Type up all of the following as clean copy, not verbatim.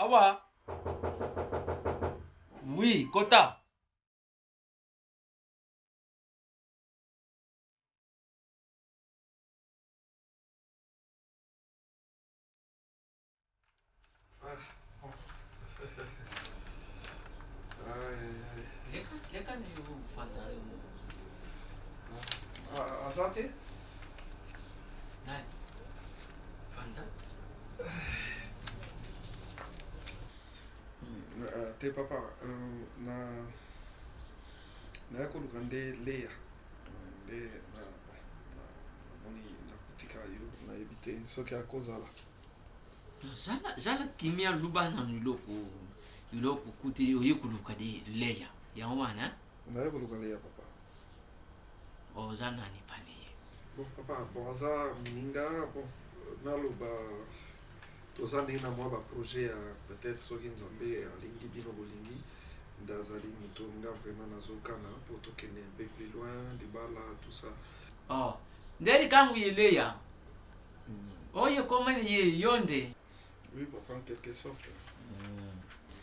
Awa. Oui, Kota. Lekan yo fanta yo. Asante? Nani? Fanta? Te papa, na yakoluka nde leya nde namoni nakutika yo nayebi te soki akozala Zala kimia luba na iloko kutiri oyikuluka de leya. Yango wana? nayakoluka leya papa. Oza nani pani? Bon papa, bon aza moninga bon naloba toza nde na mwa baprojet ya peut-être soki nzambe alingi bino bolingi nde azali moto nga vraiment nazokana po tokende un peu plus loin libala tout ça. Oh, ndeli kangu leya. Oye komani ye yonde. Oui papa, en quelque sorte.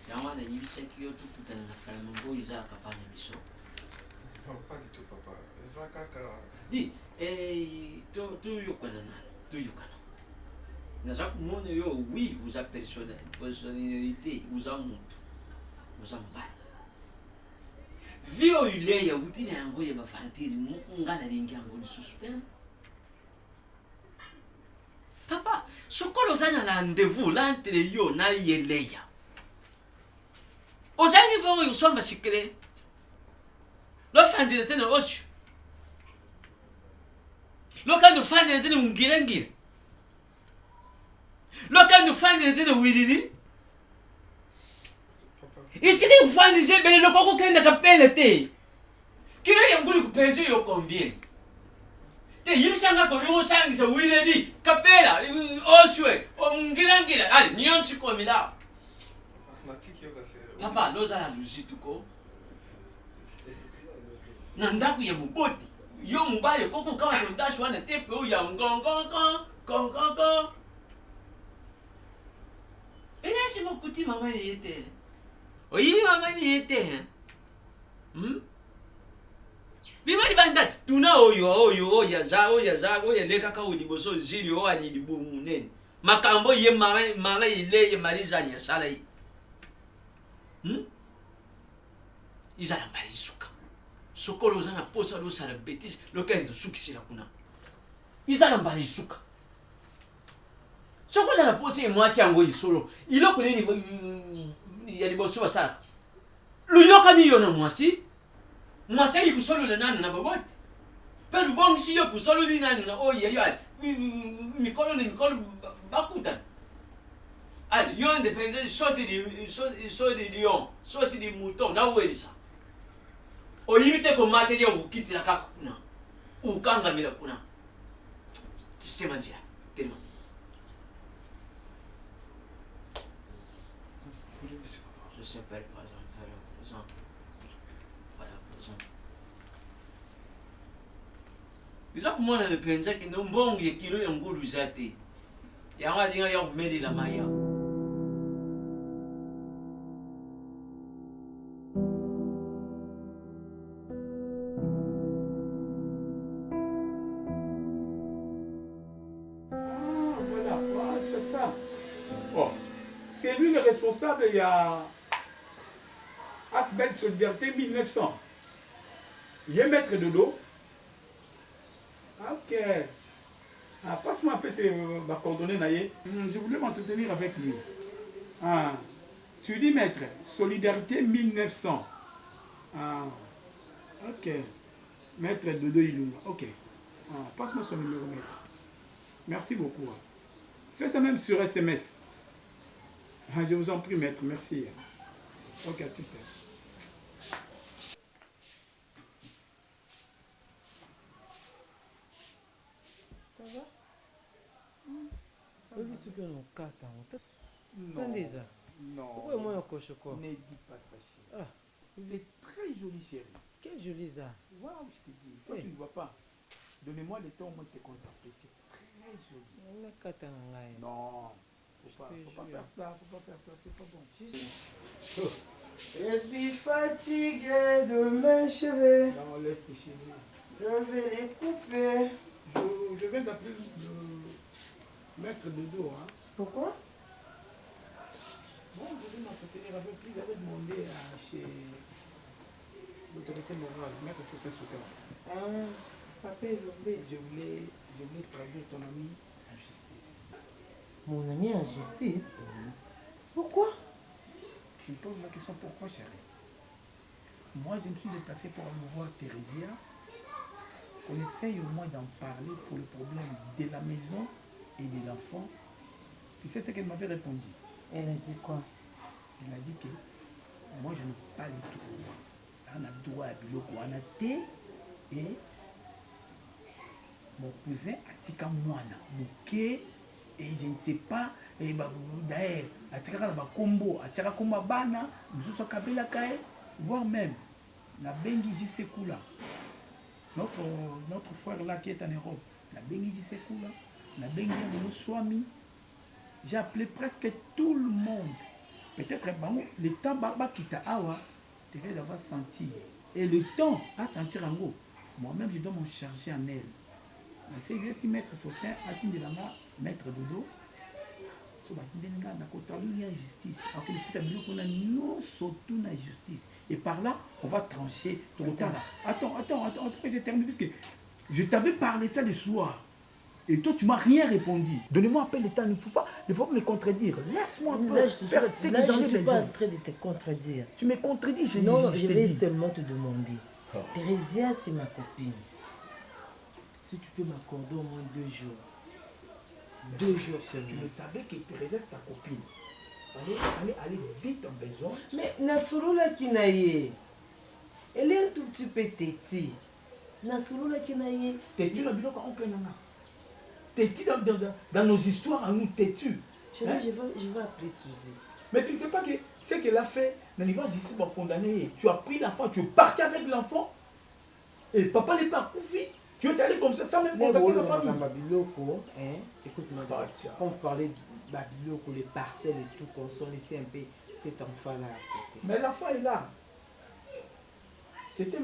Yango wana yibisa kiyo tukutana na Flamingo iza kapana biso. Non, pas du tout papa. Eza kaka Di, tu yokana na. Tu yokana. Naza kumona yo, oui, vous a personnalité, vous a mutu. Vous a mbali. Vio ileya utina yango ya bafantiri ngana lingi yango lisusu tena. Papa, sokolo zana na rendez-vous l'entre yo na yeleya. Ozani bongo yosomba sikere. Lo fandire tena oshu. Lo kando fandire tena ngirangire. Lo kando fandire tena wiriri. Isiki ufandi zebe lo koko kenda kapele te. Kilo yanguli kupezi yo combien? Te yimsanga ko yo sangisa wiriri kapela oswe o ngirangira ali nyonsi komida. Papa loza la luzituko. Na ndaku ya muboti. Yo mubale koko kama tundashi wana tepe o ya ngongongong. Ina shimo kuti mama yete. Oyibi mama ni yete. Bimani bandati tuna oyo ya leka ka odiboso nzili o ani dibu munene. Makambo ye mama ile ye mariza nya sala yi. Izala mbali suka. Sokolo zana posa lo sala betis lo kendo sukisila kuna. Izala mbali suka. Soko zana posa e mwasi yango isolo. Iloko nini ya liboso basaka. Luyoka ni yo na mwasi. Mwasi yi kusolo na nanu na baboti. Pe lubongi yo kusolo ni nanu na oye yo ali. Mikolo ni mikolo bakuta. Allez, yon dépendait sorti de lion, sorti de mouton, là où est ça. O yimite ko materi ya ukiti la kaka kuna. Ukanga mila kuna. Système entier. Tellement. Je s'appelle pas présent. Voilà, présent. Isa kumona le penza ki no mbongo ye kilo ya ngulu zate. Ya ngadi nga ya kumedi la maya. C'est lui le responsable, il y a Asbel Solidarité 1900. Il est maître de dos. Ok. Ah, passe-moi un peu ses coordonnées, Naye. Je voulais m'entretenir avec lui. Ah, tu dis maître, Solidarité 1900. Ah, ok. Maître Dodo Ilunga. Ok. Ah, passe-moi son numéro, maître. Merci beaucoup. Fais ça même sur SMS. Ah, je vous en prie, maître. Merci. Ok, à tout à l'heure. Ça va? Non. Non. Ne dis pas ça, chérie. Ah. C'est très joli, chérie. Quel joli ça. Waouh, je te dis. Toi, Hey. tu ne vois pas. Donnez-moi le temps au moins de te contempler. C'est très joli. Non. Faut pas faire ça, c'est pas bon. Je suis fatigué de mes cheveux. Là, on laisse tes cheveux. Je vais les couper. Je viens d'appeler le maître de dos. Hein. Pourquoi? Bon, je vais m'entretenir avec lui. J'avais demandé chez l'autorité morale, maître Faustin Souter. Papa est tombé. Je voulais traduire ton ami en justice. Mon ami en justice? Pourquoi? Tu me poses la question pourquoi, chérie? Moi, je me suis déplacé pour aller voir Thérésia. On essaye au moins d'en parler pour le problème de la maison et de l'enfant. Tu sais ce qu'elle m'avait répondu? Elle a dit quoi? Elle a dit que moi, je n'ai pas les droits. On a droit à biloko, on a té et mon cousin a tika mwana, moké, et je ne sais pas, et d'ailleurs, a tika ba combo, a tika komba bana, nous kabila kae, voire même, la bengi Jisekula, notre frère là qui est en Europe, la bengi Jisekula, la bengi Swami, j'ai appelé presque tout le monde. Peut-être le temps Baba Kita Awa, Thérèse va sentir. Et le temps à sentir en gros. Moi-même, je dois m'en charger en elle. C'est si maître Faustin a dit de la main, maître Dodo, sur la justice. Alors que le foot qu'on a non surtout la justice. Et par là, on va trancher tout le temps là. Attends, que je termine, parce que je t'avais parlé ça le soir. Et toi, tu m'as rien répondu. Donnez-moi un peu le temps, il ne faut pas me contredire. Laisse-moi un peu. Là, je ne suis pas en train de te contredire. Tu me contredis, je vais seulement te demander. Oh. Thérésia, c'est ma copine. Si tu peux m'accorder au moins 2 jours. 2 jours seulement. Tu le savais que Thérésia, c'est ta copine. Fallait aller vite en besoin. Mais Nasurula Kinaye, elle est un tout petit peu têtue. Nasurula Kinaye. Têtue, la biloko en plein nana. Têtu dans nos histoires à nous têtus. Hein? Je vais appeler Suzy. Mais tu ne sais pas que ce qu'elle a fait, l'anniversaire ici va condamner. Tu as pris l'enfant, tu es parti avec l'enfant. Et papa n'est pas couffé. Tu es allé comme ça sans même contacter la famille. Babiloko, hein? Écoute-moi, quand vous parlez de Babiloko, les parcelles et tout, qu'on soit laissé un peu cet enfant-là à côté. Mais l'enfant est là. C'était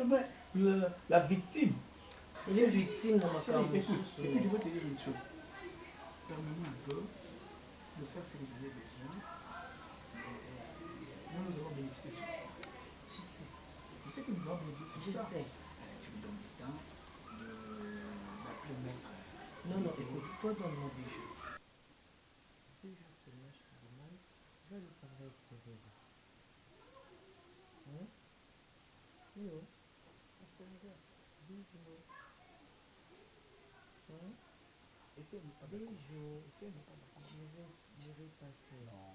la victime. Il est victime dans ma femme. Et puis je vais te dire une chose. Permets-moi un peu de faire ce que j'avais besoin. Nous allons bénéficier sur ça. Je sais. Tu sais que nous allons bénéficier sur ça. Je sais. Tu me donnes du temps d'appeler maître. Non, écoute, toi donne-moi 2 jours. 2 jours seulement, je te demande. Je vais aller parler avec Thérèse. Hein? Yo. Parce que regarde, 2 jours. Et si elle n'est pas d'accord? 2 jours. Et si elle n'est pas d'accord? Je vais passer. Non.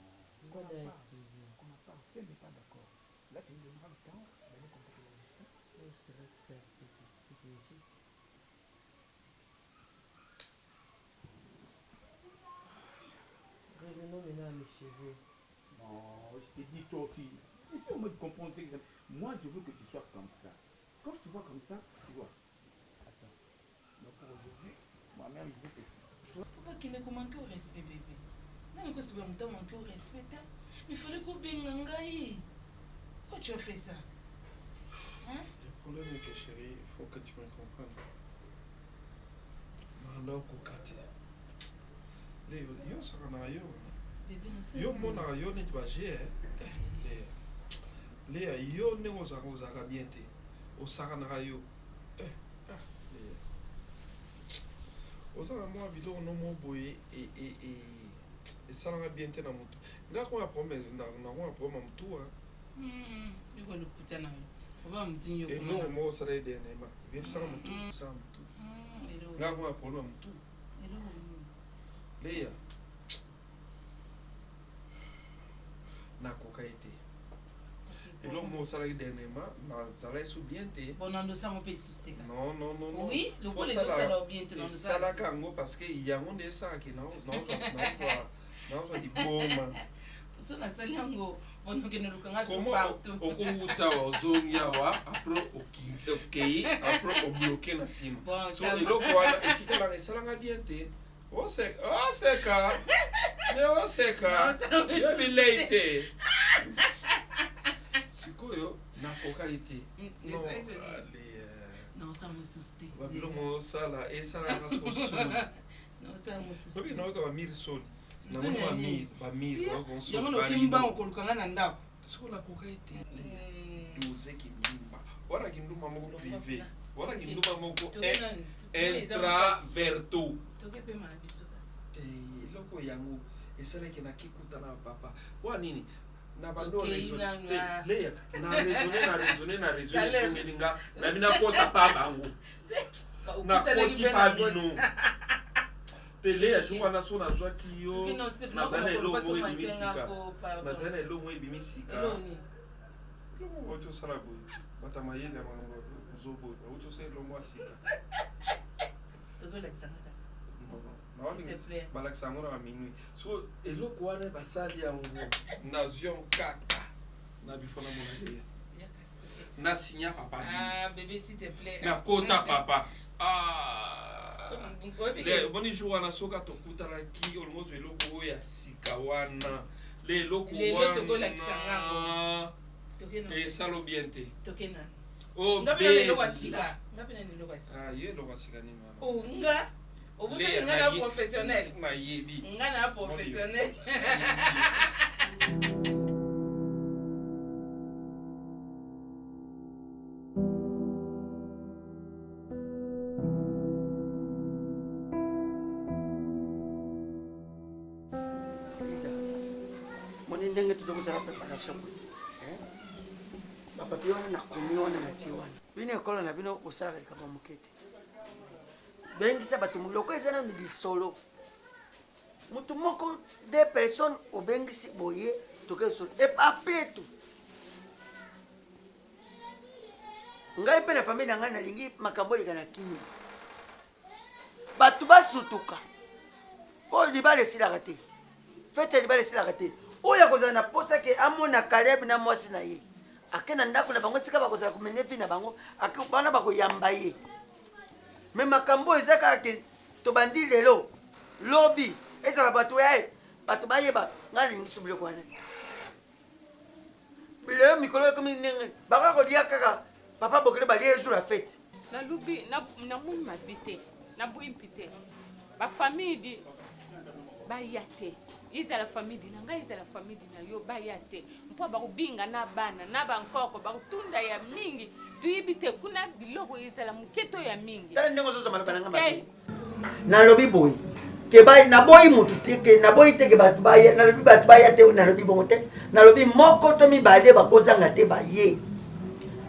Quoi d'ailleurs, Suzy? On n'a pas. Si elle n'est pas d'accord, là tu me donneras le temps d'aller contacter la justice. Je te laisse faire ce que je dis. Revenons maintenant à mes cheveux. Non, je t'ai dit toi aussi. Essaie au moins de comprendre. Moi, je veux que tu sois comme ça. Quand je te vois comme ça, tu vois. Attends. Donc pour aujourd'hui, moi-même, je veux que tu... Faut pas qu'il ne manque au respect, bébé. Non, que c'est pas mon manquer au respect. Mais il fallait qu'on bengangaï. Pourquoi tu as fait ça? Hein? Le problème est que chérie, il faut que tu me comprennes. Manda kokati. Yo saka na yo. Yo mona yo ne baje Léa, yo ne ozaka bien te. Osaka na yo. Osaka moi biloko no mo boye et ça na bien te na mutu. Ngako ya promesse na ko promesse mutu hein. Yuko lukutana. Oba mutu yo. Et non mo sara de nema. Bien ça mutu, ça mutu. Ngako ya promesse mutu. Léa. Nakoka été. Et l'homme au salaire dernièrement, ça sous bien té. Bon, on doit s'en payer sous tes cas. Non. Oui, le coup, les deux salaires bien té. Ça la kango parce que il y a un des ça qui non, di boma. Ça la saliango, on ne peut pas comment okuta ozongia wa après après au bloquer na sima. So et l'autre voilà et qui la salanga bien té. Oh c'est ka. Neoseka. Yo bileite. Sikoyo nakoka ite. Non, allez. Non, ça me soucie. Wabilomo sala esala raso sulu. Non, ça me soucie. Soki naoka bamiri soli. Na Namoni bamiri okonso. Yango no timba okolukanga na ndako. Sikola koka ite. Doze kindumba. Wana kindumba moko privé. Wana kindumba moko intraverto. Toke pe manabiso kasi. Loko yango esalaki na kikuta na papa. Kwa nini? Na bando leya na raisonner somelinga na bina kota pa bango. Na koti pa bino. Tele ya jungwa na so na zwa kiyo. Na zana elongo ebimisika. Na zana elongo ebimisika. Elongo oto sala boy. Bata mayele ya mango zobo. Oto sala elongo asika. Toke la kisanga kasi. Balakisa yango na baminui so eloko wana basali yango na zion kaka na bifona monaleya na sinya papa bébé s'il te plaît na kota papa boni jour wana soka tokutanaki olongozo eloko oyo ya sika wana le eloko wana esalo bien te yo eloko ya sika nini wana Obusa ngana professionnel. Nayebi. Ngana professionnel. Moni ndenge tuzokuzala préparation. Bapapi wana nakomi wana na ti wana. Bino ekolo na bino kosalaka likambo mokete. Bengisa bato muloko ezana ni lisolo mutu moko deux personnes obengisi boye toke solo et après tout ngai pe na famille na ngai nalingi makambo likana kimi bato basutuka po libala esilaka te fete libala esilaka te oyo akozala na posa ke amona Caleb na mwasi na ye ake na ndako na bango esika bakozala komene vi na bango ake bana bakoyamba ye mais makambo ezaka ke tobandi lelo lobi ezala bato yaye bato bayeba ngai nalingi biloko wana bilelo mikolo ekomi ndenge baka kolia kaka papa bokele balia ejour ya fete nalobi namoni mabe te naboyi mpi te bafamille di baya te ezala famille di na ngai ezala famille di na yo baya te mpo bakobinga na bana na bankoko bakotunda ya mingi tuyibi te kuna biloko ezala moketo ya mingi tala ndenge ozozama na bananga mabe nalobi boyi ke naboyi mutu te ke naboyi te ke bato baya nalobi bato baya te nalobi bongo te nalobi moko to mibale bakozanga te baye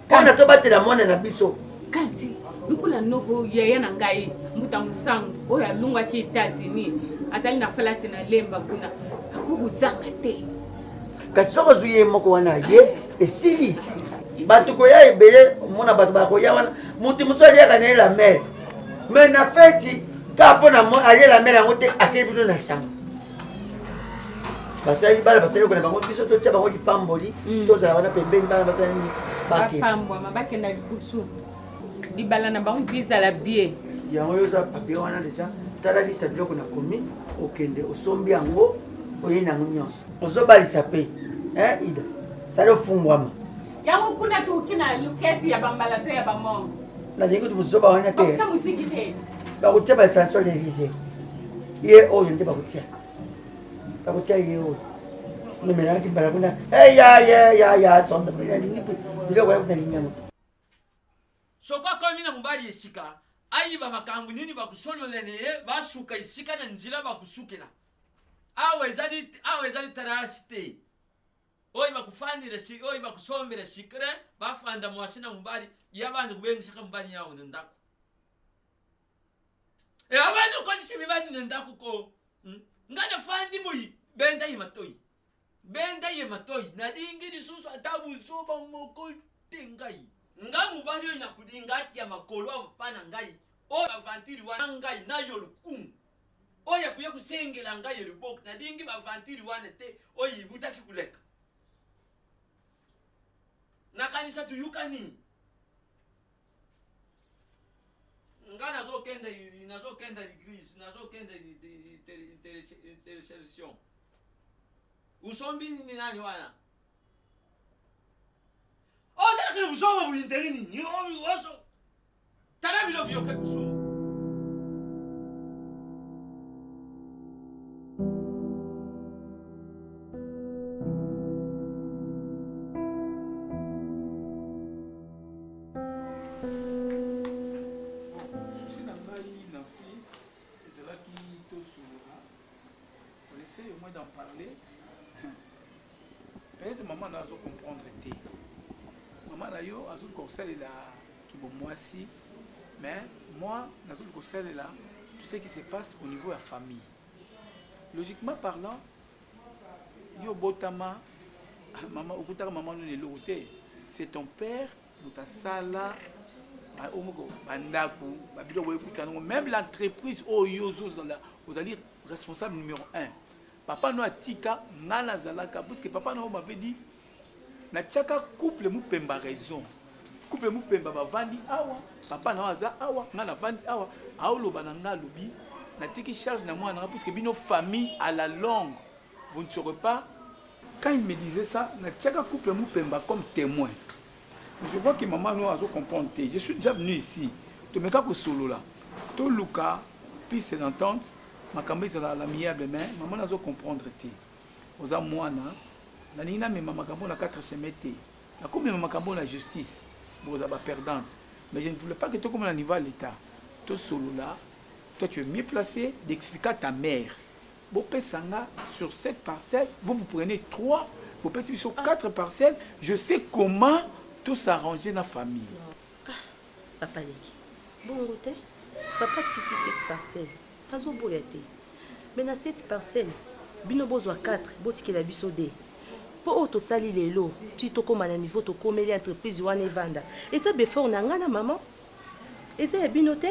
mpona tobatela mwana na biso kati lukula noko yaya na ngai mbuta mosango oyo alungaki États-Unis azali na falati na lemba kuna akokuzanga te kasi soko ozwi ye moko wana ye esili bato koya ebele omona bato bakoya wana mutu mosu aliaka na ye la mere mais na feti kaka mpona alie la mere yango te akeli bino na sango basali bana basali kona bango biso totia bango lipamboli tozala wana pembeni bana basali nini bapambwama bakenda libusu libala na bango bizala bie yango oyo oza papier wana deja tala lisa biloko na komi okende osombi yango oye nango nyonso ozobalisa pe ida sali ofumbwama yango kuna toki na lukesi ya bambala to ya bamongo nalingi kuti mozoba wana te bakutia musiki te bakutia basanso l'Élysée ye oyo nde bakutia ye oyo memelaki mbala kuna ya sonda nalingi biloko ya kunalingi yango soka komi na mobali esika ayiba makambo nini bakusololene ye basuka esika na nzela bakusukela awa ezali tarasi te oyo bakufandira oyo bakusombera sikre bafanda mwasi na mobali yabandi kubengisaka mobali yawo na ndako abandi okolisa mibali na ndako ko ngana fandi boyi benda ye matoi nadingi lisusu ata buzoba moko te ngai nga mobali oyo nakulinga atia makolo apana ngai oyo bavantiri wana ngai nayo lukumu oyo akuya kusengela ngai eluboko nadingi bavantiri wana te oyo ibutaki kuleka nakanisa tuyukani nga nazokenda l'église nazokenda intercession Usombi ni nani wana? Oza kile busoma buinterini ni obi waso. Tana bilo byoke kusoma. On essaie au moins d'en parler. Peut-être maman n'a pas comprendre. Maman n'a pas conseil là qui bon moi si, mais moi n'a pas conseil là. Tu sais ce qui se passe au niveau de la famille. Logiquement parlant, yo botama maman okutaka maman no lelote. C'est ton père, dans ta salle là. Même l'entreprise vous allez responsable numéro 1. Papa no atika ngana zalaka parce que papa no m'avait dit na tchaka couple mu pemba raison. Couple mu pemba ba vandi awa. Papa no aza awa ngana vandi awa. Aolo bananga lobi na tiki charge na moi parce que bino famille à la longue. Vous ne saurez pas. Quand il me disait ça, na tchaka couple mu pemba comme témoin. Je vois que maman nous a comprendre. Je suis déjà venu ici. Tu me cas pour solo là. Tout Luca, puis c'est l'entente. Ma caméra est la miable mais maman n'a pas comprendre. Aux amoana, la nina mais maman cambo na 4 semaines. La coupe de maman cambo la justice. Vous avez perdante. Mais je ne voulais pas que tu comme à niveau à l'état. Tout solo là. Toi tu es mieux placé d'expliquer à ta mère. Vous payez sur 7 parcelles, vous prenez 3, vous payez sur 4 parcelles. Je sais comment tout s'arranger dans la famille. Papa Leki. Bon côté, papa tiki cette parcelle. Azo boyate. Mais dans cette parcelle, bino bozwa 4, botiki la biso 2. Po auto sali lelo, tu to comme à niveau to comme les entreprises wana vanda. Et ça before na ngana maman. Et ça bino te.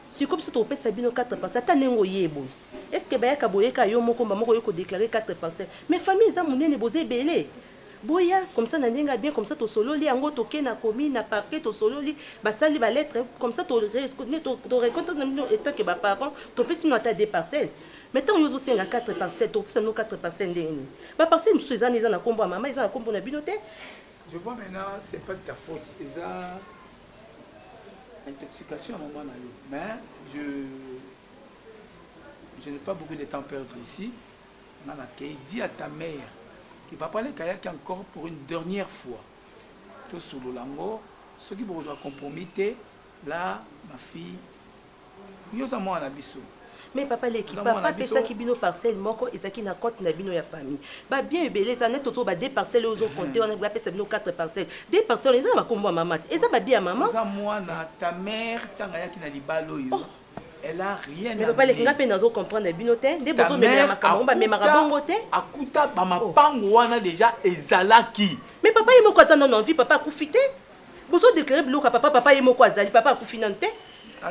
Si comme ça to pesa bino 4 parcelles, ta nengo yebo. Est-ce que bayaka boyeka yo moko mama ko déclarer 4 parcelles. Mais famille za munene bozé belé. Boya comme ça nandenga bien comme ça to solo li ango to ke na commune na parquet to solo li ba sali ba lettre comme ça to récolte na état que ba parents to pesi no ta 2 parcelles. Maintenant yo zo senga 4 parcelles to pesa no 4 parcelles ndeni. Ba parcelles musu ezana ezana kombo ya maman ezana kombo na binote. Je vois maintenant c'est pas de ta faute. C'est ça intoxication à un moment là. Mais je n'ai pas beaucoup de temps à perdre ici. Dis à ta mère qui va parler Kayaki encore pour une dernière fois. Tout sous le lango, ceux qui vont compromettre, là, ma fille, nous sommes à l'abisso. Mais papa Leki, papa pesa ki bino parcelle moko ezaki na compte na bino ya famille. Ba bien ebele ça net toto ba 2 parcelles aux autres compter on a pesa bino 4 parcelles. 2 parcelles ezana ba kombo maman. Eza ba bien maman. Ça moi na ta mère tanga yaki na libalo yo. Elle a rien. Mais papa Leki ngape nazo comprendre bino te, nde bozo memela makambo ba memaka bongo te. Akuta ba mapango wana déjà ezalaki. Mais papa yemo ko azana non vie papa akufite. Bozo déclarer bloka papa yemo ko azali papa akufinante.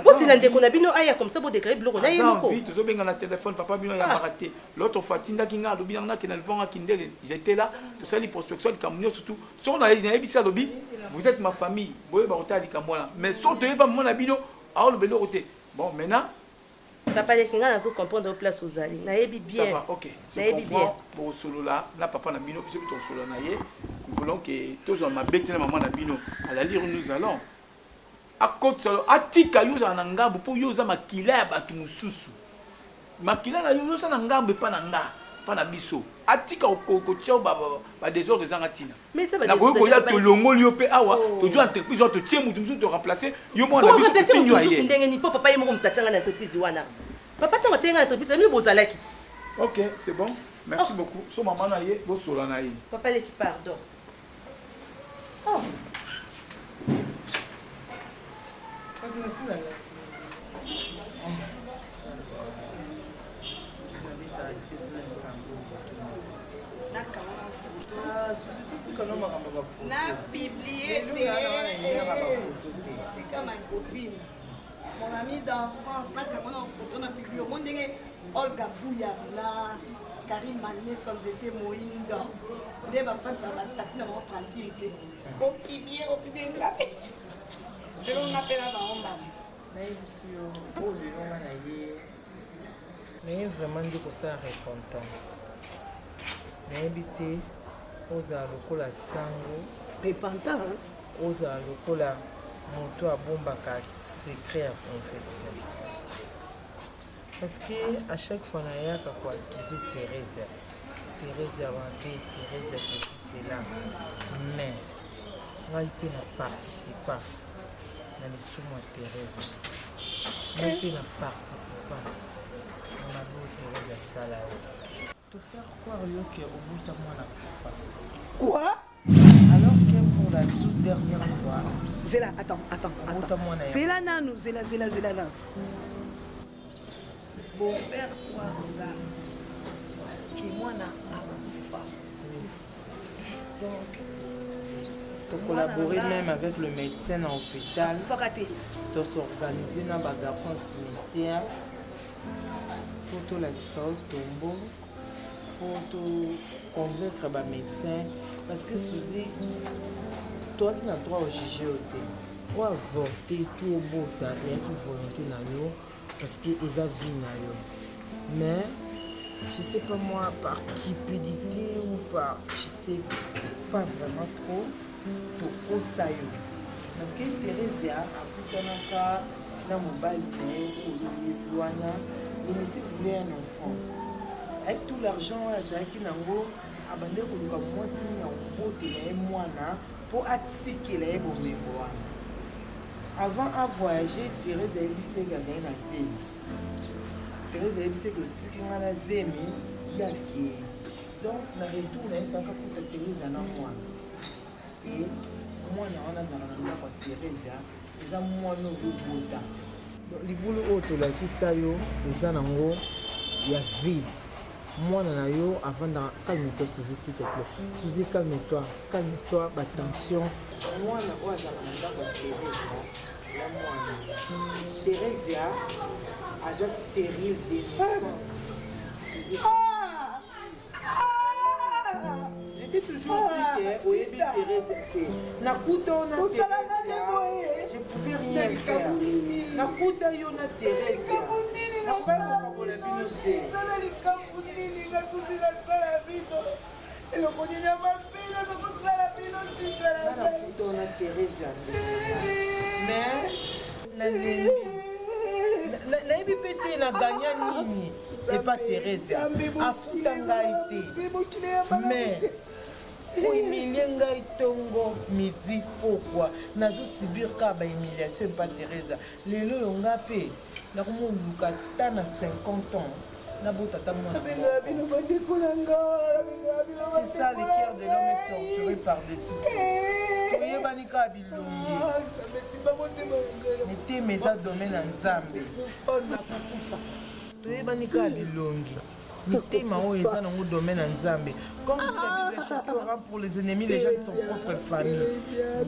Vous êtes ndeko na bino aya comme ça vous déclarer bloc na yemoko. Vite zo benga na téléphone papa bino ya baraté. L'autre fois tinda kinga lobi na ki na levanga kindele. J'étais là, tout ça les prospection de camion surtout. Son na ebisa lobi, vous êtes ma famille. Boye ba rota likambola. Mais son te ba mona bino a lo belo roté. Bon maintenant papa les kinga na zo comprendre place aux ali. Na yebi bien. Ça va, OK. Na yebi bien. Bon solo là, papa na bino puis ton solo na ye. Nous voulons que tous on ma bête na maman na bino. À la lire nous allons. Akotso atika yoza na ngambo po yoza makila ya batu mususu makila na yoza na ngambo pa na nga pa na biso atika okotia ba désordre zanga tina mais ça va na ko ya to longoli yo pe awa to jo entreprise to tie mutu musu to remplacer yo mo na biso to finyo aye ndenge ni papa yemo mutachanga na entreprise wana papa tango tenga na entreprise mi bozala kiti. OK, c'est bon. Merci beaucoup. So maman na ye bo sola na ye. Papa Leki pardon. Oh. Na publié ma copine, mon ami d'enfance, na kamona photo na publié mon ndenge Olga Bouya na Karim Mané sans été Moïnda. Ne va pas ça va statut na tranquillité. Au publié ngapé. On appelle à Bahomba. Mais vraiment de ça récompense. nayebi te ozala lokola sango repentance ozala lokola moto abombaka secret ya confession. Parce que à chaque fois nayaka koakize Thérèse avante Thérèse ceci cela, mais ngai mpe na participa na lisumu ya Thérèse, ngai mpe na participa na mabe Thérèse asala yo te faire croire yo ke obuta mwana kufa. Quoi? Alors que pour la toute dernière fois Zela, attends. Zela nanou, Zela nan. Pour faire quoi, regarde, que moi na akufa. Donc, tu collaborer même avec le médecin à l'hôpital. Tu s'organiser dans les garçons cimetière pour tout la différence tombeau, pour tout convaincre les médecins. Parce que Suzy, toi qui n'as droit au juger au thé, ou avorter tout au beau, tu n'as rien qui volonté dans l'eau, parce qu'ils ont vie dans l'eau. Mais, je ne sais pas moi, par cupidité ou par, je ne sais pas vraiment trop, pour ça. Parce que Thérèse a dans mon bal, il me voulait un enfant. Avec tout l'argent, Azaki Nango, abandonné pour le moi si on vote moi pour attirer les bons mémoires. Avant de voyager, Thérèse a dit que gagné na zemi. Thérèse a dit que tiki na zemi yaki. Donc na retour na ça ka Thérèse na moi. Et moi na na Thérèse eza moi no bota. Donc libulu oto la kisayo eza nango ya vie. Moi na yo avant de calme-toi Suzy s'il te plaît. Suzy calme-toi, attention. Moi na oza na ndako Thérèse a déjà stérile de naissance. J'étais toujours dit que Oyebi Thérèse Nakuta on a Thérèse. Je pouvais rien faire. Nakuta yo na Thérèse. nayebi mpe te na ganya nini epa Thérèse afuta ngai te mais ohumilie ngai ntongo midi pokwa nazosibir kaka bahumiliation epa Thérèse lelo oyo nga mpe nakomoluka ta na 50 ans nabota ta mwana c'est ça le cœur de l'homme est torturé par-dessus toyebani kaka bilongi mitema eza domaine na nzambe toyebani kaka bilongi mitema oyo eza nango domaine na nzambe comme dit la Bible chacun aura pour les ennemis les gens de son propre famille.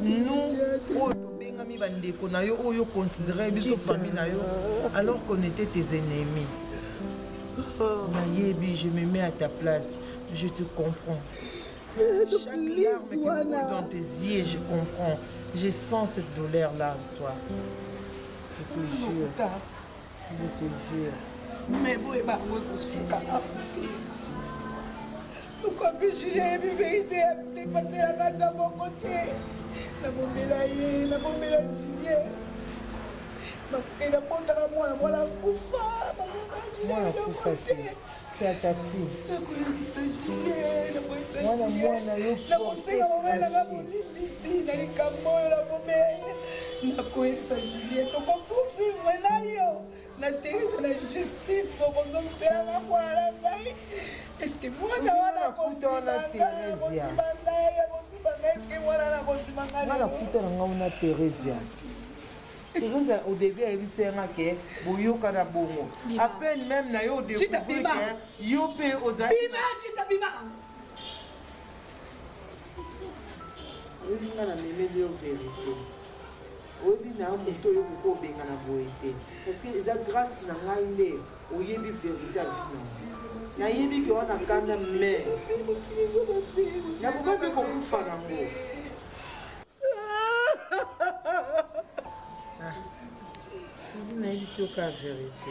Nous oyo tobengami bandeko na yo oyo considéré biso famille na yo alors qu'on était tes ennemis. Nayebi, je me mets à ta place, je te comprends. Chaque larme qui coule dans tes yeux, je comprends. Je sens cette douleur-là en toi. Je te jure. Je te jure. Mais vous, moi, je suis capable. Pourquoi que j'ai vu vérité dépasser la main de mon côté? Na mon mélaye, na mon mélange Julien. Et la montre à moi, la coufa. Moi, la coufa, c'est à ta fille. Moi, la moi, la est-ce que moi, Thérèse au début elle dit c'est que boyoka na bongo à peine même na yo découvrir que yo pe oza bima oyebi nga na memeli yo vérité oyebi na yo moto oyo koko obenga na boye te parce que eza grâce na ngai nde oyebi vérité avino nayebi ke wana kanda mais nakoka mpe kokufa nango Suzy nayebi si oka vérité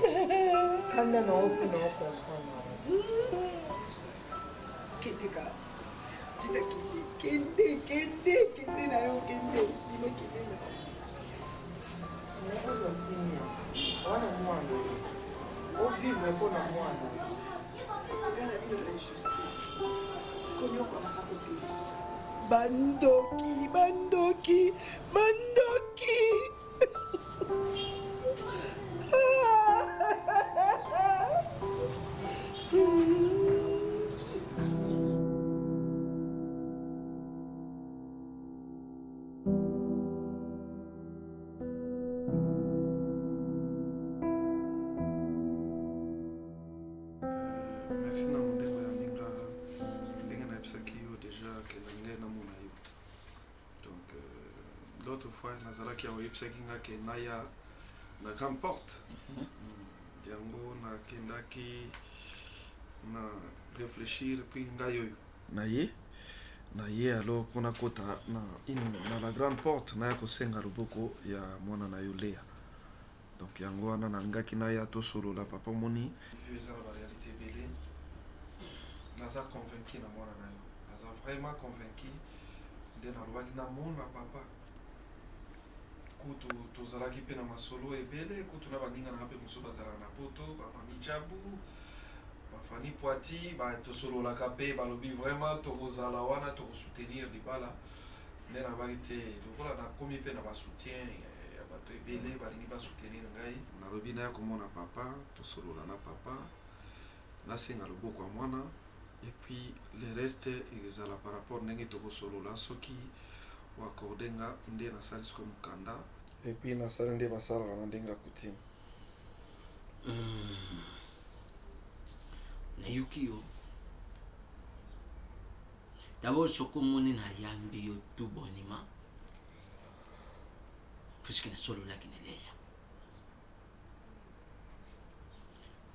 kanda na yo mpona okomprendre kende ka tita kende na yo kende lima kende na wana mwana ovivre mpona mwana ngana bino na justice konyokwa makote bandoki merci na mondeko ya minga ndenge nayebisaki yo déjà ke na ngai namona yo donc l'autre fois nazalaki awa oyebisaki nga ke naya na grande porte yango nakendaki na réfléchir puis ngai oyo naye alors mpona kota na la grande porte naya kosenga loboko ya mwana na yo Léa donc yango wana nalingaki naya tosolola papa moni eza na baréalité ebele naza convaincu na mwana na yo naza vraiment convaincu nde nalobaki namona papa kutu tozalaki mpe na masolo ebele kutu na baninga nanga mpe mosusu bazalaka na poto bamami jabu bafani poiti tosololaka mpe balobi vraiment tokozala wana tokosoutenir libala nde nabaki te lokola nakomi mpe na basoutien ya bato ebele balingi basoutenir ngai nalobi naya komona papa tosolola na papa nasenga loboko ya mwana et puis le reste ezala par rapport ndenge tokosolola soki wakorde nga nde nasali siko mokanda et puis nasali nde basalaka na ndenge ya coutume nayuki yo d'abord soko moni nayambi yo tout boniment puisque nasololaki na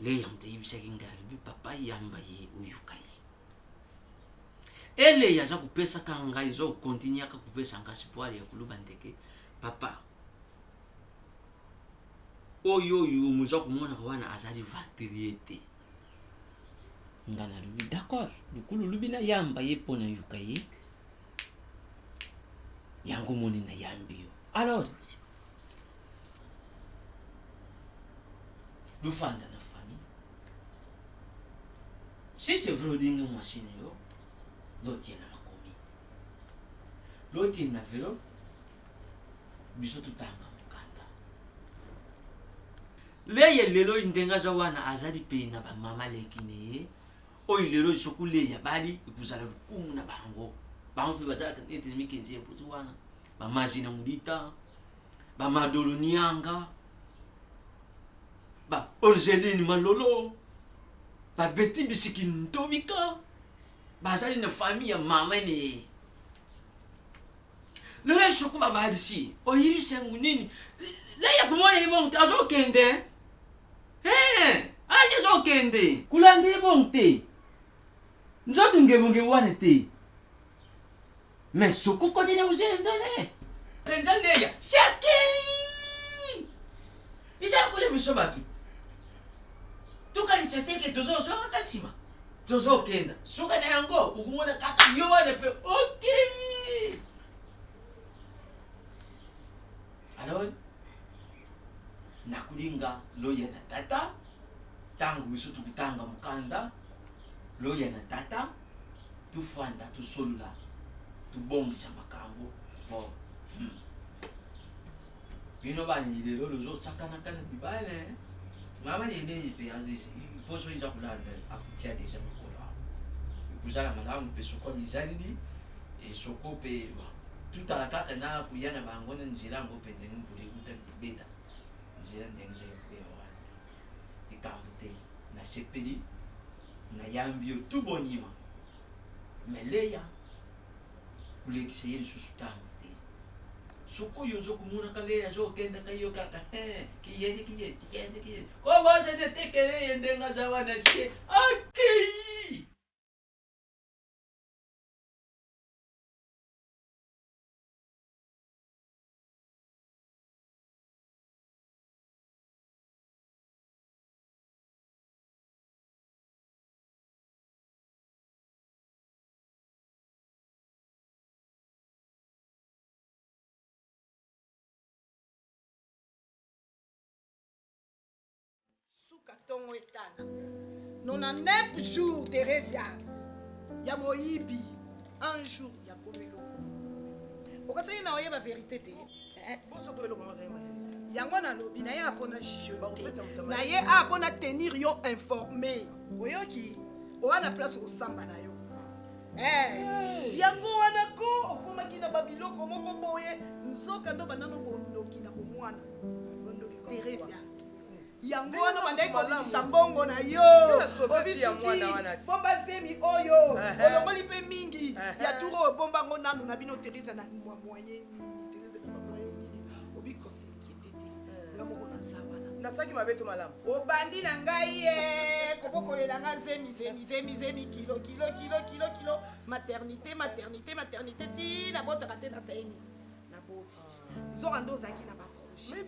Léa moto ayebisaki ngai alobi papa yamba ye oyuka ye Léa aza kopesaka ngai eza kokontinuaka kopesa nga espoir ya koloba ndeke papa oyo moza komonaka wana azali venturier te nga nalobi d'accord likulu olobi nayamba ye mpo nayuka ye yango moni nayambi yo alors lufanda na famille si c'est vrai odinga mwasini yo lotie na makomi lotie na velo biso tutanga mokanda Léa lelo ndenga za wana azali pe na bamama leki ne ye oyo lelo soku Léa bali ekuzala lukumu na bango mpe bazalaka nete mikenzi eputi wana bamazi na mulita bamadolo nianga ba Orgeline Malolo ba Betty Bisiki Ntomika bazali na famille ya mama ne lelo soku babadisi oyibi sengu nini Léa kumona ibonte azokende aje azokende kulanda ibonte nzoto ngebonge wana te mais soku kotina uzendone penza Léa shaki isa kule biso batu tukalisa teke tozozonga kasima tozokenda suka na yango okumona kaka yo wana pe okay alors nakulinga loya na tata tangu biso tukutanga mukanda loya na tata tufanda tusolula tubongisa makambo po bino bani lelo lozosakanakana tibale mama yende pe azisi poso iza kulanda akutia deja mokolo kuzala malamu pe soko mizalili e soko pe tutala kaka na kuyana bango na nzela ngo pe ndenge mpule utakibeta nzela ndenge ze pe wana ikambo te na sepeli na yambi yo tout bonima mais Léa kulekisa ye lisusu tango te soko yo ozokomonaka Léa azokenda kayo kaka kiyende kobosa netekele ye ndenge aza wana sie akei ntongo etana 99 jours Teresia ya moyibi un jour ya komeloko okasaki na oyeba vérité te yango nalobi na ye apona juge te na ye apona tenir yo informé oyoki owa na place osamba na yo yango wana ko okomaki na babiloko moko boye nzoka ndo banano bondoki na bomwana Teresia yango wana bandai kobimisa mbongo na yo bomba zemi oyo olongoli mpe mingi ya turo oyo bomba ngo nanu na bino Teresia na moyen nini Teresia na moyen nini obikosinkiete te nga moko naza wana nasaki mabeto malamu obandi na ngai ye kobokolela nga zemi kilo maternité ti nabotaka te na saini naboti nzoka ndo ozalaki na baproje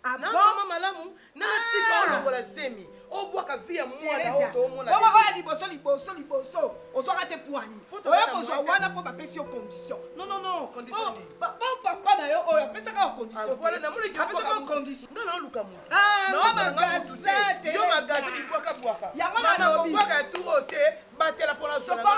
mama malamu nana tika olongola semi obwaka via mwana oto omona oya liboso ozwaka te poani oya kozwa wana mpo bapesi yo condition non papa na yo oyo apesaka yo condition yango nalobi batela mpona soki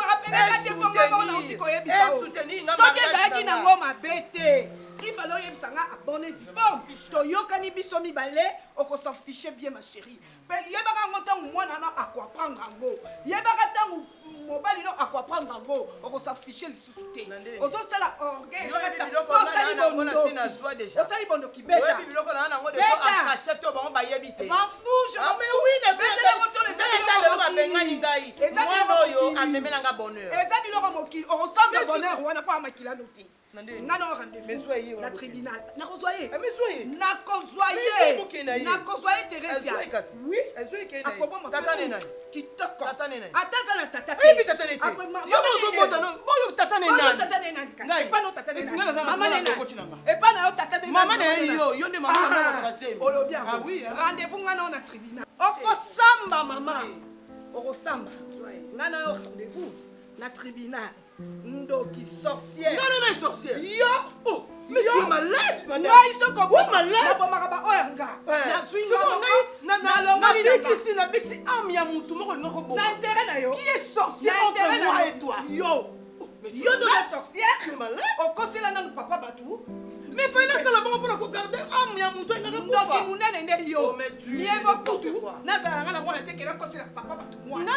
ezalaki nango mabe te ifale oyebisa nga abonne diforme toyokani biso mibale okosan fiche bien ma chérie mpe yebaka ngo ntango mwana na akoaprendre yango yebaka ntango mobali no akoaprendre yango okosan fiche lisusu te ozosala orgueilosali bondoki beta eza biloko mokili okosanza bonheur wana mpo amakilano te nga na rendez-vous na tribunal nakozwa ye Teresia oui akoboma kitoko ata za na tata rendez-vous nga nao na tribunal okosamba mama okosamba nga na yo rendez-vous na tribunal ndoki sorcière non sorcière yo mais tu es malade madame moi iso ko malade nabomaka ba oyo nga nazwinga na biksi ami ya mutu moko lingo koboma na intérêt na yo qui est sorcière entre moi et toi yo ndo la sorcière tu es malade okosela nanu papa batu mais fai nasala bango mpona kogarde ami ya mutu engaka ndoki munene nde yo mieko kutu nazala nga na mwana te kela kosela papa batu mwana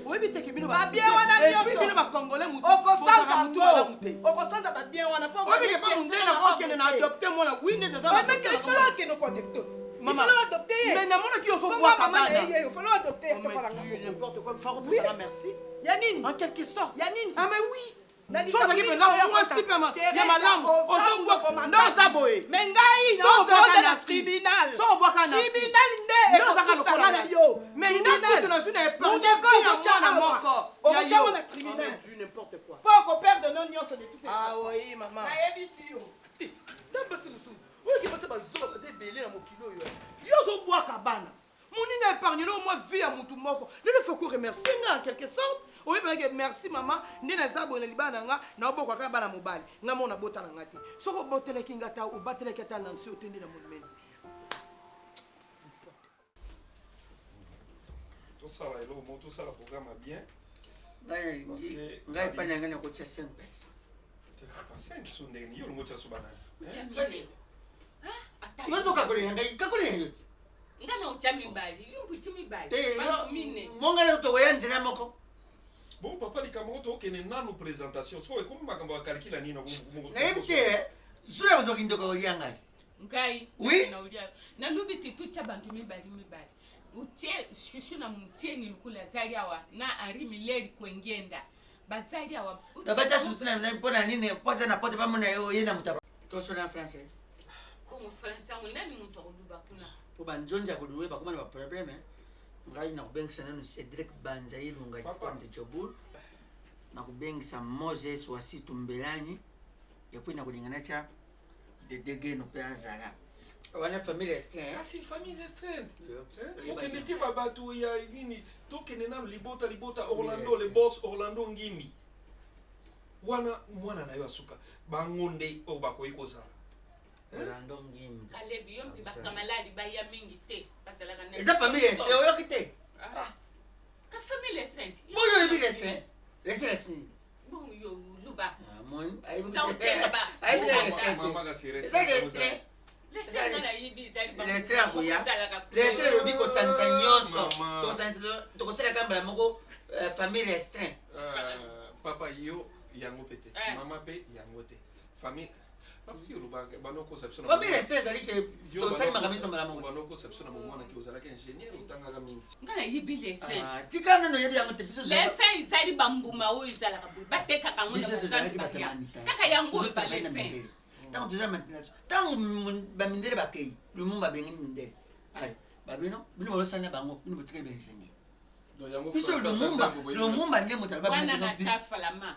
oyebi teke bino babien wana bino bakongole mutu okosanza babien wana po oyebike pa mundele nakokende na adopte mwana wine ifalo akende ko adopte ifalo adopte ye mais namonaki yo sobwaka bana ifalo adopte ye n'importe quoi faro pesaka merci ya nini en quelque sorte ya nini ah mais oui sozaki mpenza mwasi mpe ya malamu oza boye me ngai naozoda na tribunal tribunal nde ekosutanga na yo me ngakutu nazwi na epargne ya mwana moko okotiango na tribunal mpo okoperde no nyonso de toute oui mama nayebisi yo tambasi mosusu oyoki basi bazoba baza ebele na mokili oyo yo ozobwaka bana moninga épargne no mwa vie ya motu moko lelo foko remercie nga en quelque sorte oyebelake merci mama nde naza boye na libala na nga naobokaka bana mobali nga mo nabota na nga te soki obotelaki nga ta obatelaki ata na nsi otende na monumene tosala eloko mo tosala programme bien ngai epani yanga nakotia 5 personnes papa 5 so ndenge yo longo tia so banani yozokakolenga ngai kakolenga yo ti ngana utia mibali limputi mibali mongala tokoya nzela moko bon papa likambo tokende nano présentation so ekomi makambo ya calcula nini nayebi te zula ozokindoka kolia ngai ngai nalubi titutia bantu mibali utie shushu na mutieni lukula azali awa na ari mileri kwengenda bazali awa tabacha susuna mpona nini posa na pote pamona yo yena mutaba tosona en français como français nani muntu akuluba kuna po banjonja kuluwe bakoma na problème ngai nakubengisa nanu Cedric Banza ilunga likonde Jobul nakubengisa Moses Wasitu Mbelani epui nakulingana cha dedegeno pe azala wana famille restreinte si famille restreinte okende te babatu ya nini tokende nanu libota Orlando le boss Orlando Ngimi wana mwana na yo asuka bangonde oyo bakoyi kozala Kalebi yo mpi bakamaladi baya mingi te bazalaka na eza famille restreinte oyoki te ka famille restreinte moyo oyebi restreinte restreinte bon yo luba mon restreinte lobi kosanisa nyonso tokosalaka mbala moko famille restreinte papa yo yango pe te mama mpe yango te famille famille restreinte ezali ke tosalimaka biso mbala moko banokonception na momonaki ozalaki ingénieur otangaka mingi nga nayebi lesen tika nano oyebi yango te biso lesen ezali bambuma oyo ezalaka boye batekaka yango kaka yango oyo balesen ntango toza matination ntango bamindele bakei lumumba babengi mindele babino bino balosana bango bino botikali baingénieur biso lumumba nde moto wana na tafalama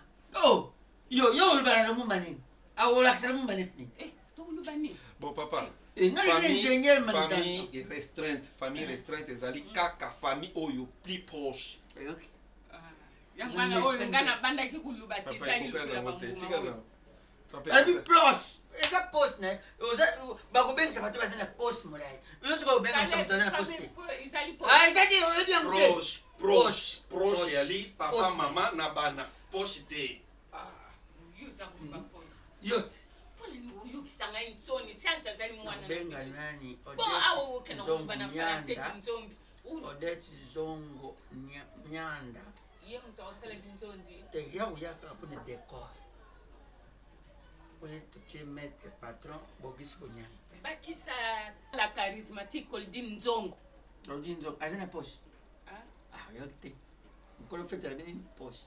yo olobana lumumba nini aolakisala lumumba neti tolubani bon papa famille restreinte ezali kaka famille oyo plus proche yangwana oyo nga nabandaki koluba te ezali lokola bambuma abi plus eza poste ne bakobengisa bato baza na poste molai yosoka obengisa moto aza na poste ezaki oyebi yango te proche yali papa mama na bana poche te yote oyokisanga insoni sianza azali mwana benga nani awo okena koluba na francais kinzombi odeti zongo nyanda ye moto akosala kinzonzi te yakuyaka mpona décor oye totie maître patron bokisi bonyama bakisa la charismatique Oldine Nzongo aza na poche oyoki te mokolo ofetela bini poche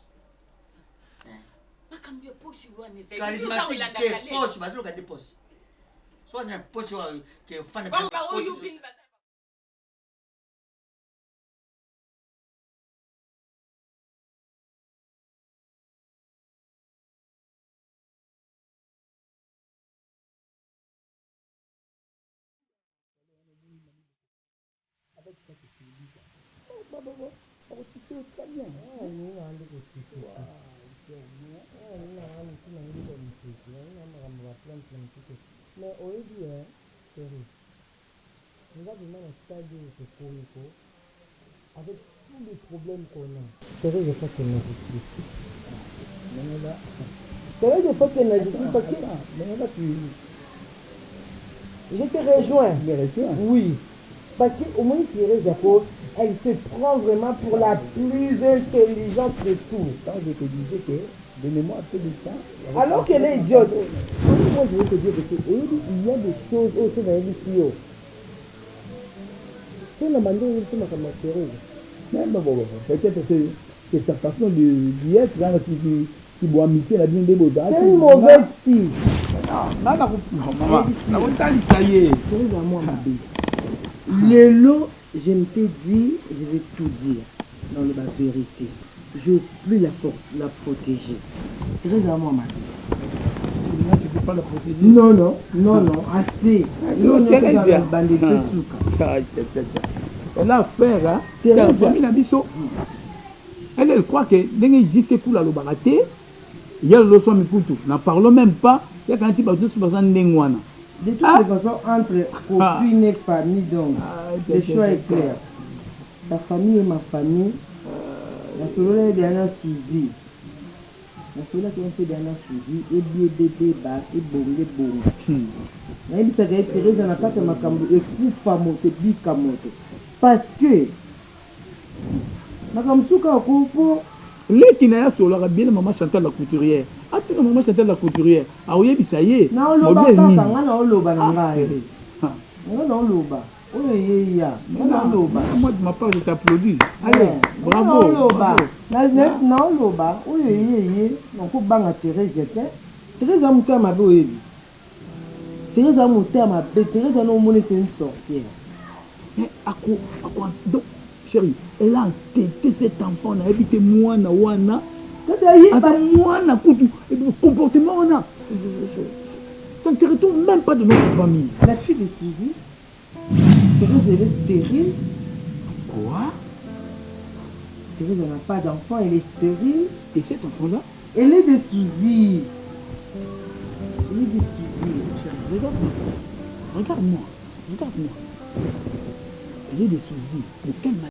makambo ya poche wana charismatique te poche bazoloka te poche so aza na poche oyo ke fana avec ça que tu dis ça. On se très bien. Nous on a le mais au début, c'est nous avons un stade avec tous les problèmes qu'on a. C'est vrai, je crois qu'on a réfléchi. C'est vrai, je crois qu'on a réfléchi parce que je te rejoins. Oui. Parce qu'au moins, Thérèse Jacob, elle se prend vraiment pour la plus intelligente de tout. Quand je te disais que, donnez-moi un peu de temps. Alors qu'elle est idiote. Moi, je veux te dire que il y a des choses au sein de la vie. C'est la manière dont tu m'as Thérèse. Même bon, peut-être que c'est sa façon d'y être, qui doit imiter la bien des beaux. C'est une mauvaise fille. Non, maman, ça y est. Thérèse à moi, ma bille. Le lot, je me t'ai dit, je vais tout dire dans la vérité. Je ne veux plus la protéger. Thérèse à moi, ma bille. Tu ne peux pas la protéger? Non, assez. Elle a affaire, hein? La famille n'a biso. Elle croit que les gens se coulent à l'obaraté. Il y a le leçon Mikutu. N'en parlons même pas. Il y a quand il y a des choses de toutes les façons, entre aucune et famille, donc, le choix est clair. Ta famille est ma famille. La solo est derrière Suzy. La solo qui est derrière Suzy. Et bien, bébé, et bon. Mais il s'agit de tirer dans la carte de ma cambo. Et fou famote, bikamote. Parce que, ma camsuka au coupo. Les qui n'ont sur la bien maman Chantal la couturière. Attends, maman Chantal la couturière. Ah oui, ça y est. Non, loba papa, non loba ngai. Non loba. Oui, ya. Non loba. Moi de ma part je t'applaudis. Allez, bravo. Non loba. Non loba. Oui. Non faut banga Thérèse j'étais. Thérèse a monté ma bé. Thérèse a monté ma bé. Thérèse a non monné c'est une sorcière. Mais à quoi donc chérie, elle a entêté cet enfant, elle a habité moi, Wana. Le comportement, on a. Ça ne se retourne même pas de notre famille. La fille de Suzy, Thérèse, elle est stérile. Quoi? Thérèse n'a pas d'enfant, elle est stérile. Et cet enfant-là? Elle est de Suzy. Il est dit regarde-moi. Regarde-moi. Regarde-moi. J'ai des soucis. De quelle manière?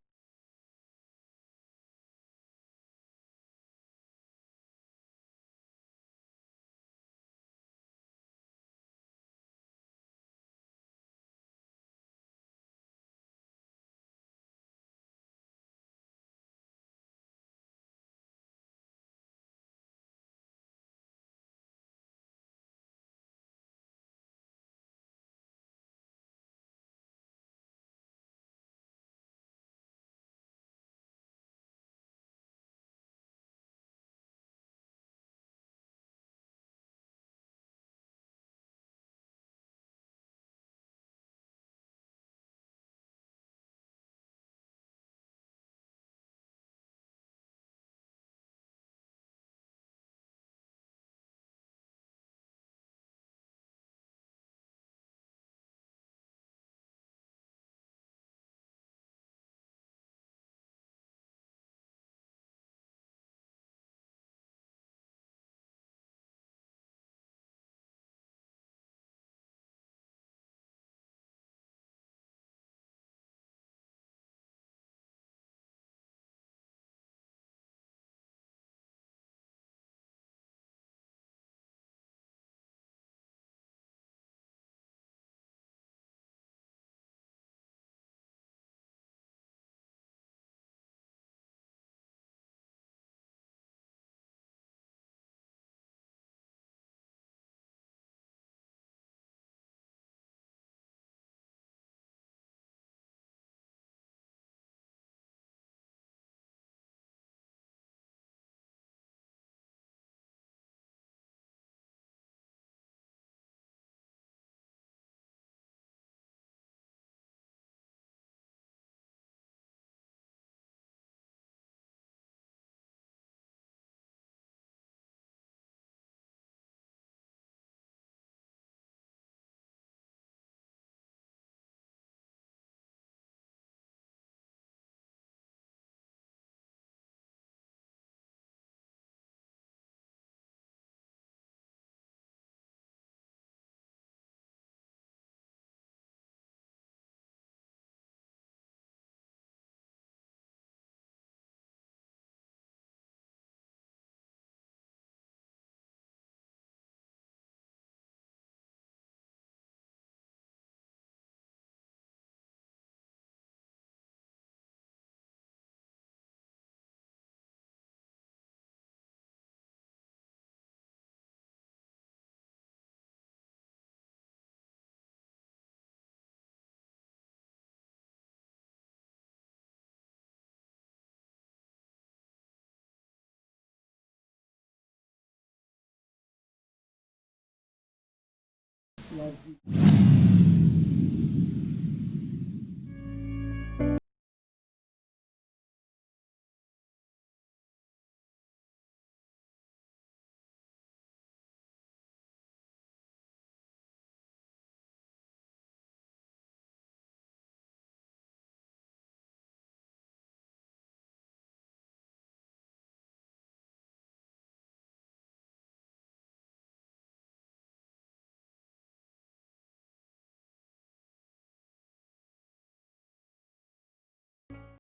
La vie.